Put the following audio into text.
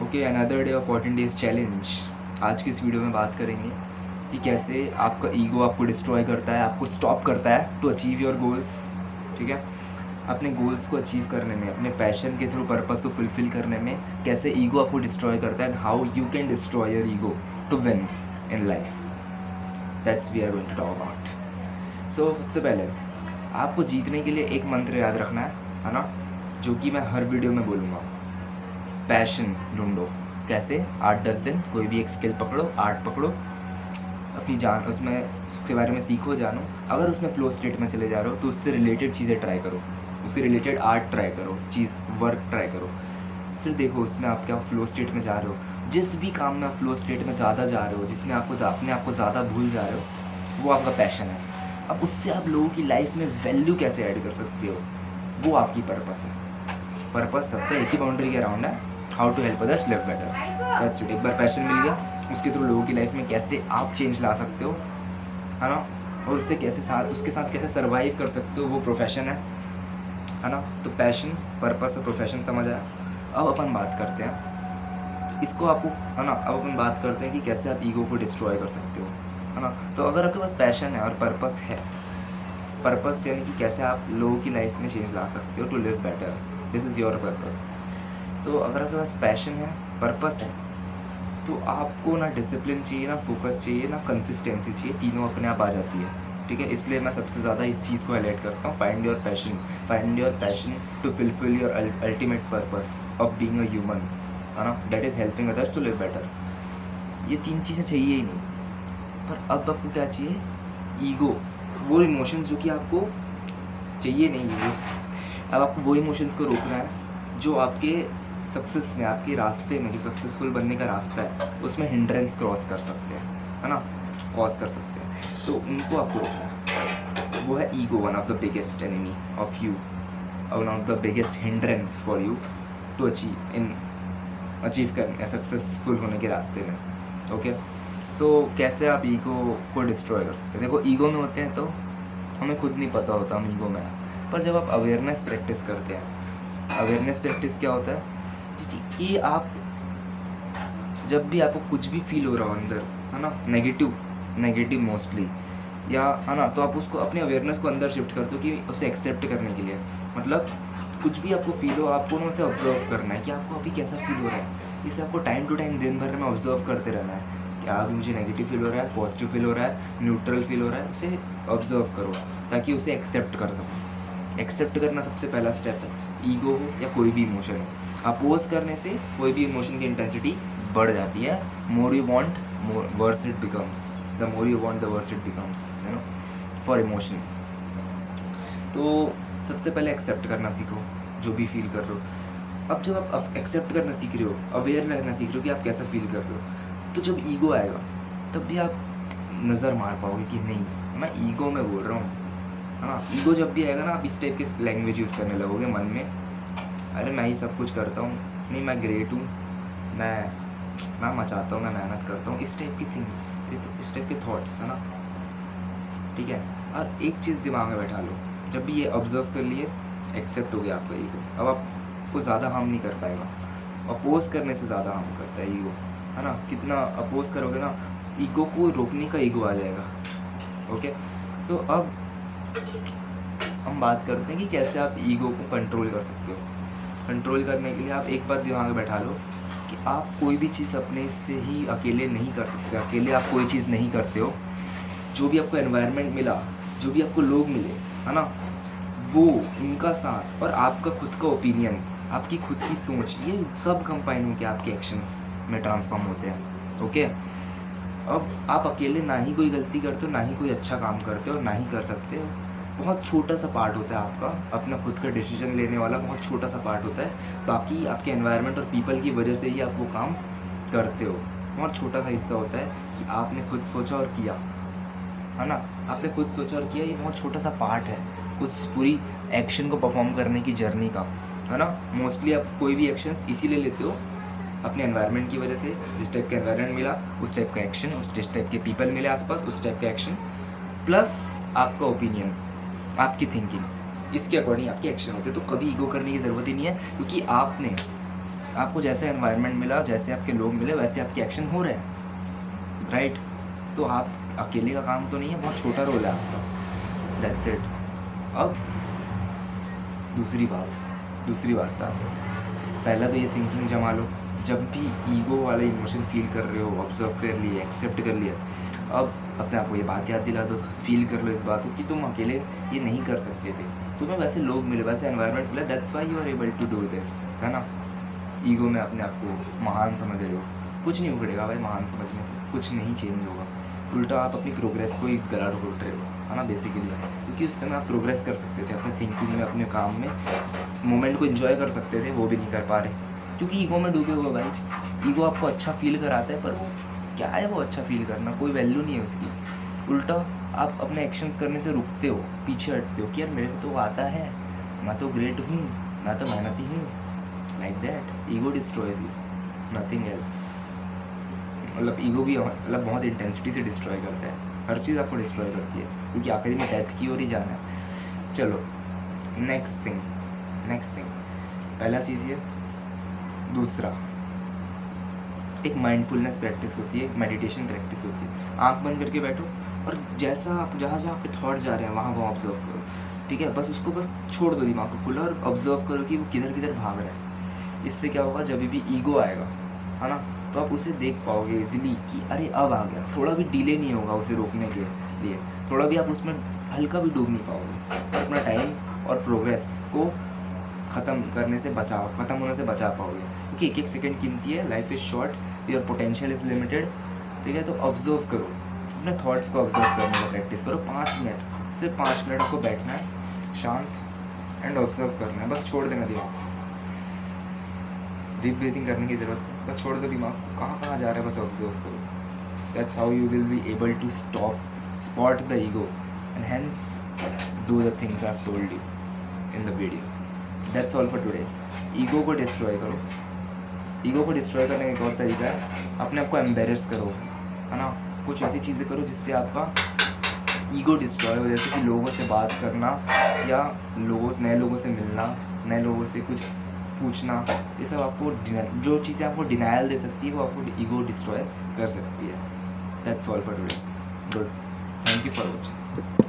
Okay, another day of 14 days challenge. आज की इस वीडियो में बात करेंगे कि कैसे आपका ईगो आपको डिस्ट्रॉय करता है, आपको स्टॉप करता है टू अचीव योर गोल्स। ठीक है, अपने गोल्स को अचीव करने में, अपने पैशन के थ्रू पर्पस को फुलफिल करने में कैसे ईगो आपको डिस्ट्रॉय करता है and how you can destroy your ego to win in life. That's we are going to talk about. So सबसे पहले आपको जीतने के लिए एक मंत्र याद रखना है ना, जो कि मैं हर वीडियो में बोलूँगा। पैशन ढूंढो। कैसे? 8-10 दिन कोई भी एक स्किल पकड़ो, आर्ट पकड़ो, अपनी जान उसमें उसके बारे में सीखो, जानो। अगर उसमें फ्लो स्टेट में चले जा रहे हो तो उससे रिलेटेड चीज़ें ट्राई करो, उसके रिलेटेड आर्ट ट्राई करो, वर्क ट्राई करो। फिर देखो उसमें आप क्या फ्लो स्टेट में जा रहे हो। जिस भी काम में आप फ्लो स्टेट में ज़्यादा जा रहे हो, जिसमें अपने आप को ज़्यादा भूल जा रहे हो, वो आपका पैशन है। अब उससे आप लोगों की लाइफ में वैल्यू कैसे ऐड कर सकते हो, वो आपकी पर्पस है। पर्पस सबका एक ही बाउंड्री के अराउंड है, how to help others live better. That's it. एक बार पैशन मिल गया, उसके थ्रू लोगों की लाइफ में कैसे आप चेंज ला सकते हो, है ना, और उसके साथ कैसे सर्वाइव कर सकते हो, वो प्रोफेशन है ना। तो पैशन, पर्पस और प्रोफेशन समझ आया। अब अपन बात करते हैं इसको आपको, है ना। अब अपन बात करते हैं कि कैसे आप ईगो को डिस्ट्रॉय कर सकते हो, है ना। तो अगर आपके पास पैशन है और पर्पस है, पर्पस यानी कि कैसे आप लोगों की लाइफ में चेंज ला सकते हो to live better, this is your purpose. तो अगर आपके पास पैशन है, पर्पस है, तो आपको ना डिसिप्लिन चाहिए, ना फोकस चाहिए, ना कंसिस्टेंसी चाहिए, तीनों अपने आप आ जाती है। ठीक है, इसलिए मैं सबसे ज़्यादा इस चीज़ को हाईलाइट करता हूँ। Find your passion to fulfil your ultimate purpose of being a human, है ना, that is helping others to live better. ये 3 चीज़ें चाहिए ही नहीं। पर अब आपको क्या चाहिए? ईगो, वो इमोशंस जो कि आपको चाहिए नहीं है। अब आपको वो इमोशंस को रोकना है जो आपके सक्सेस में, आपके रास्ते में, जो सक्सेसफुल बनने का रास्ता है उसमें हिंड्रेंस क्रॉस कर सकते हैं, है ना, कॉज कर सकते हैं। तो उनको आपको रोकना है। वो है ego, one of the biggest enemy of you, one of the biggest hindrance for you to achieve करने, सक्सेसफुल होने के रास्ते में। ओके, सो कैसे आप ईगो को डिस्ट्रॉय कर सकते हैं? देखो, ईगो में होते हैं तो हमें खुद नहीं पता होता हम ईगो में हैं। पर जब आप अवेयरनेस प्रैक्टिस करते हैं, अवेयरनेस प्रैक्टिस क्या होता है कि आप जब भी आपको कुछ भी फील हो रहा हो अंदर, है ना, नेगेटिव मोस्टली, या है ना, तो आप उसको, अपने अवेयरनेस को अंदर शिफ्ट करते हो कि उसे एक्सेप्ट करने के लिए। मतलब कुछ भी आपको फील हो, आपको ना उसे ऑब्जर्व करना है कि आपको अभी कैसा फील हो रहा है। इसे आपको टाइम टू टाइम दिन भर में ऑब्जर्व करते रहना है कि अभी मुझे नेगेटिव फील हो रहा है, पॉजिटिव फील हो रहा है, न्यूट्रल फील हो रहा है, उसे ऑब्जर्व करो ताकि उसे एक्सेप्ट कर सको। एक्सेप्ट करना सबसे पहला स्टेप है। ईगो हो या कोई भी इमोशन हो, अपोज करने से कोई भी इमोशन की इंटेंसिटी बढ़ जाती है। More you want, more worse it becomes, the more you want the worse it becomes, you know, for emotions. तो सबसे पहले एक्सेप्ट करना सीखो जो भी फील कर रहे हो। अब जब आप एक्सेप्ट करना सीख रहे हो, अवेयर रहना सीख रहे हो कि आप कैसा फील कर रहे हो, तो जब ईगो आएगा तब भी आप नज़र मार पाओगे कि नहीं, मैं ईगो में बोल रहा हूँ, है ना। ईगो जब भी आएगा ना, आप इस टाइप की लैंग्वेज यूज़ करने लगोगे मन में, अरे मैं ही सब कुछ करता हूँ, नहीं मैं ग्रेट हूँ, मैं मचाता हूँ, मैं मेहनत करता हूँ, इस टाइप की थिंग्स, इस टाइप के थॉट्स, है ना। ठीक है, और एक चीज़ दिमाग में बैठा लो, जब भी ये ऑब्जर्व कर लिए, एक्सेप्ट हो गया आपका ईगो, अब आपको ज़्यादा हार्म नहीं कर पाएगा। अपोज करने से ज़्यादा हार्म करता है ईगो, है ना। कितना अपोज करोगे ना, ईगो को रोकने का ईगो आ जाएगा। ओके, सो अब हम बात करते हैं कि कैसे आप ईगो को कंट्रोल कर सकते हो। कंट्रोल करने के लिए आप एक बात दिमाग में बैठा लो कि आप कोई भी चीज़ अपने से ही अकेले नहीं कर सकते। अकेले आप कोई चीज़ नहीं करते हो। जो भी आपको एनवायरनमेंट मिला, जो भी आपको लोग मिले, है ना, वो, उनका साथ और आपका खुद का ओपिनियन, आपकी खुद की सोच, ये सब कंबाइन होकर आपके एक्शंस में ट्रांसफॉर्म होते हैं। ओके, अब आप अकेले ना ही कोई गलती करते हो, ना ही कोई अच्छा काम करते हो, ना ही कर सकते हो। बहुत छोटा सा पार्ट होता है आपका, अपना खुद का डिसीजन लेने वाला बहुत छोटा सा पार्ट होता है। बाकी आपके एनवायरनमेंट और पीपल की वजह से ही आप वो काम करते हो। बहुत छोटा सा हिस्सा होता है कि आपने खुद सोचा और किया, है ना। आपने खुद सोचा और किया, ये बहुत छोटा सा पार्ट है उस पूरी एक्शन को परफॉर्म करने की जर्नी का, है ना। मोस्टली आप कोई भी एक्शंस इसीलिए लेते हो अपने एनवायरनमेंट की वजह से। जिस टाइप का एनवायरनमेंट मिला उस टाइप का एक्शन, उस टाइप के पीपल मिले आसपास उस टाइप का एक्शन, प्लस आपका ओपिनियन, आपकी थिंकिंग, इसके अकॉर्डिंग आपके एक्शन होते हैं। तो कभी ईगो करने की ज़रूरत ही नहीं है, क्योंकि आपने आपको जैसे एनवायरनमेंट मिला, जैसे आपके लोग मिले, वैसे आपके एक्शन हो रहे हैं, राइट? तो आप अकेले का काम तो नहीं है, बहुत छोटा रोल है आपका, दैट्स इट। अब दूसरी बात था, पहला तो ये थिंकिंग जमा लो, जब भी ईगो वाला इमोशन फील कर रहे हो, ऑब्जर्व कर लिए, एक्सेप्ट कर लिया, अब अपने आप को ये बात याद दिला दो, फील कर लो इस बात को कि तुम अकेले ये नहीं कर सकते थे, तुम्हें वैसे लोग मिले, वैसे एनवायरनमेंट मिला, that's why you are able to do this, है ना? ईगो में अपने आप को महान समझ रहे हो, कुछ नहीं उखड़ेगा भाई महान समझने से, कुछ नहीं चेंज होगा, उल्टा आप अपनी प्रोग्रेस को ही गला घोट रहे हो, है ना, बेसिकली। क्योंकि उस टाइम आप प्रोग्रेस कर सकते थे अपने थिंकिंग में, अपने काम में, मोमेंट को एंजॉय कर सकते थे, वो भी नहीं कर पा रहे क्योंकि ईगो में डूबे हुए भाई। ईगो आपको अच्छा फील कराता है, पर वो क्या है, वो अच्छा फील करना, कोई वैल्यू नहीं है उसकी। उल्टा आप अपने एक्शंस करने से रुकते हो, पीछे हटते हो कि यार मेरे को तो आता है, मैं तो ग्रेट हूँ, मैं तो मेहनती हूँ, like that. Ego destroys you, nothing else. मतलब ईगो भी मतलब बहुत इंटेंसिटी से डिस्ट्रॉय करता है, हर चीज़ आपको डिस्ट्रॉय करती है, क्योंकि आखिरी में डेथ की ओर ही जाना है। चलो नेक्स्ट थिंग, पहला चीज़ ये। दूसरा, एक माइंडफुलनेस प्रैक्टिस होती है, एक मेडिटेशन प्रैक्टिस होती है। आंख बंद करके बैठो और जैसा आप जहाँ आपके थॉट जा रहे हैं वहाँ ऑब्जर्व करो, ठीक है? बस उसको बस छोड़ दो दिमाग को खुला, और ऑब्जर्व करो कि वो किधर किधर भाग रहा है। इससे क्या होगा, जब भी ईगो आएगा, है ना, तो आप उसे देख पाओगे इजीली कि अरे अब आ गया, थोड़ा भी डिले नहीं होगा उसे रोकने के लिए, थोड़ा भी आप उसमें हल्का भी डूब नहीं पाओगे, अपना टाइम और प्रोग्रेस को ख़त्म होने से बचा पाओगे, क्योंकि एक सेकंड कीमती है, life is short, your potential is limited, ठीक है? तो ऑब्जर्व करो, अपने थॉट्स को ऑब्जर्व करने का प्रैक्टिस करो, 5 मिनट, सिर्फ 5 मिनट आपको बैठना है शांत एंड ऑब्जर्व करना है, बस छोड़ देना दिमाग, डीप ब्रीथिंग करने की ज़रूरत है, बस छोड़ दो दिमाग कहाँ जा रहा है, बस ऑब्जर्व करो। That's how you will be able to spot the ego and hence do the things I've told you in the video. That's all for today. Ego को डिस्ट्रॉय करो। ईगो को डिस्ट्रॉय करने का एक और तरीका है, अपने आप को एम्बेरस करो, है ना? कुछ ऐसी चीज़ें करो जिससे आपका ईगो डिस्ट्रॉय हो, जैसे कि लोगों से बात करना, या नए लोगों से मिलना, नए लोगों से कुछ पूछना, ये सब आपको जो चीज़ें आपको डिनायल दे सकती है, वो आपको ईगो डिस्ट्रॉय कर सकती है। That's all for today. Good, thank you for watching.